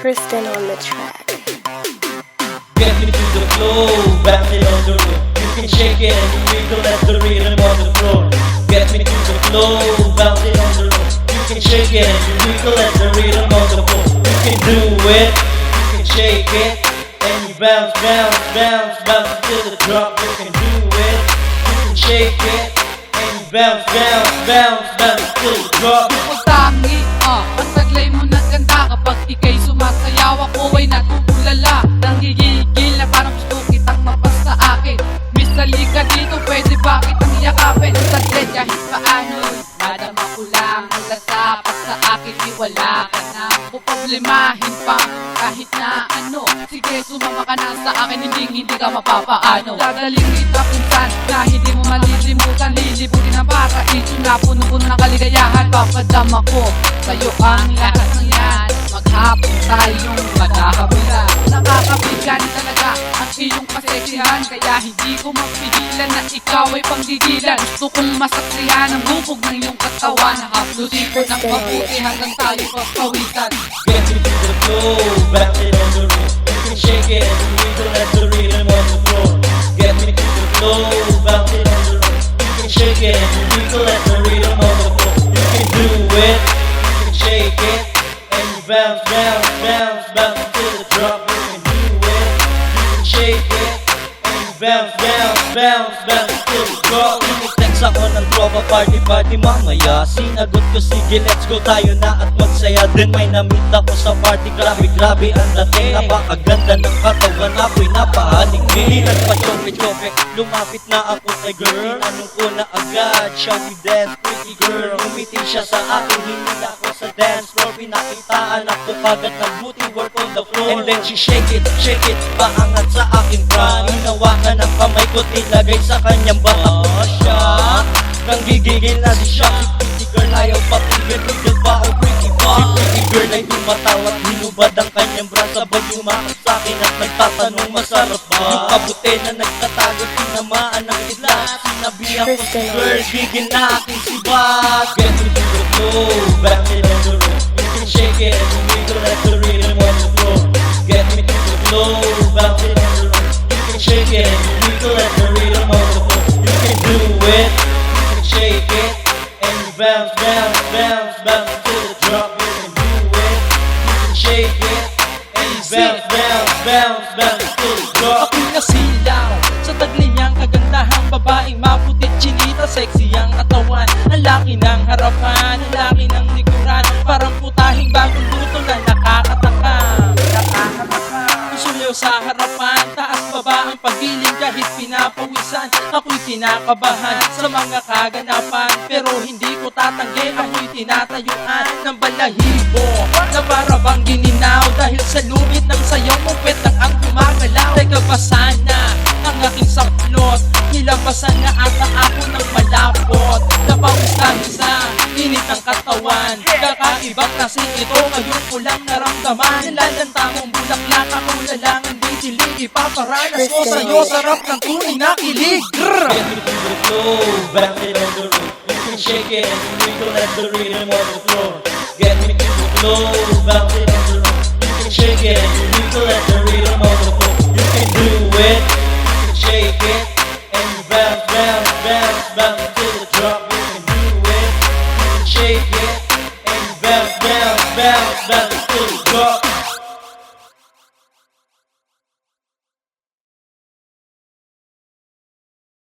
Tristan on the track. Get me to the flow, bounce it on the roof. You can shake it and you wiggle at the rhythm on the floor. Get me to the flow, bounce it on the roof. You can shake it and you wiggle at the rhythm on the floor. You can do it, you can shake it, and you bounce, bounce, bounce, bounce to the drop. You can do it, you can shake it, and you bounce, bounce, bounce, bounce to the drop. Tangi, ang taglay mo na ganda. Kapag ika'y sumasayaw, ako ay natutulala. Nanggigigil na parang gusto kitang mapasa akin. Miss, halika dito, pwede ba kitang yakapin? Saglit kahit paano'y madama ko lang ang lasapat sa akin. Iwala ka na puproblemahin pa kahit na ano. Sige, sumama ka na sa akin, hindi ka mapapaano. Dadaling kita pinsan na hindi mo malilimutan. Lilibutin ang paraiso na puno-puno ng kaligayahan. Papadama ko sa'yo ang lahat ng yan. Maghapon tayong magkakabilan. Nakakabigan talaga ang iyong kaseksihan. Kaya hindi ko mapigilan na ikaw ay panggigilan. Gusto kong masaksihan ang bubog ng iyong katawan. Haplusin ko ng mabuti hanggang tayo papawisan. Get me to the flow, bounce it on the roof. You can shake it and you wiggle at the rhythm on the floor. Get me to the flow, bounce it on the roof. You can shake it and you wiggle at the rhythm on the floor. You can do it, you can shake it, and you bounce, bounce, bounce, bounce to the drop. You can do it, you can shake it, and you bounce, bounce, bounce, bounce to the drop. Text ako ng tropa, party party mamaya. Sinagot ko, sige let's go, tayo na at magsaya din. May na-meet ako sa party, grabe grabe ang dating. Napakaganda ng katawan, ako'y napahaling. Hindi nagpa-chope-chope, lumapit na ako kay girl. Tinanong ko na agad, shall we dance pretty girl? Umiti siya sa akin, hindi ako sa dance floor. Pinakitaan ako kagad ng booty work on the floor. And then she shake it, paangat sa aking bra. Hinawakan ang kamay ko, nilagay sa kanyang baka. Siya, nang gigigil na di siya. Si pretty girl ayaw papigil, tigil pa o pretty pa. Si pretty girl ay tumatawat, hinubad ang kanyang bra. Sabay yumakap sa'kin at nagtatanong masarap ba? Yung kabuti na nagtatago, tinamaan ng isla. Sinabihan ko si girl, gigil na aking sibat. Get me to the flow, bounce it on the roof. You can shake it and you wiggle at the rhythm on the floor. Get me to the flow, bounce it on the roof. You can shake it and you wiggle at the rhythm on the floor. You can do it, you can shake it, and you bounce, bounce, bounce, bounce to the drop. You can do it, you can shake it, and you bounce, bounce, bounce, bounce to the drop. Ako'y nasilaw sa taglay niyang kagandahang babaeng maputit, chinita, sexy ang katawan. Ang laki ng harapan, ang laki ng likuran. Parang putahing bagong luto na nakakataka. Sumayaw sa harapan, taas baba ang paggiling kahit pinapawisan. Ako'y kinakabahan sa mga kaganapan, pero hindi ko tatanggi, ako'y tinatayuan ng balahibo na para bang gininaw. Dahil sa lumit ng sayaw mo, pwet lang ang gumagalaw. Teka ba sana ang aking saplot, nilabasan na ata ako ng malapot. Napawis dahil sa init ng katawan, kakaiba kasi ito, ngayon ko lang naramdaman. Nilalanta mong bulaklak, ako na lang ang didilig. Ipaparanas ko sa'yo, sarap ng tunay na kilig. Get me to the flow, bounce it on the roof. You can shake it and you wiggle at the rhythm on the floor. Get me to the flow, bounce it on the roof. You can shake it and you wiggle at the rhythm on the floor. You can do it, you can shake it, and you bounce, bounce, bounce, bounce to the drop. You can do it, you can shake it, and you bounce, bounce, bounce, bounce.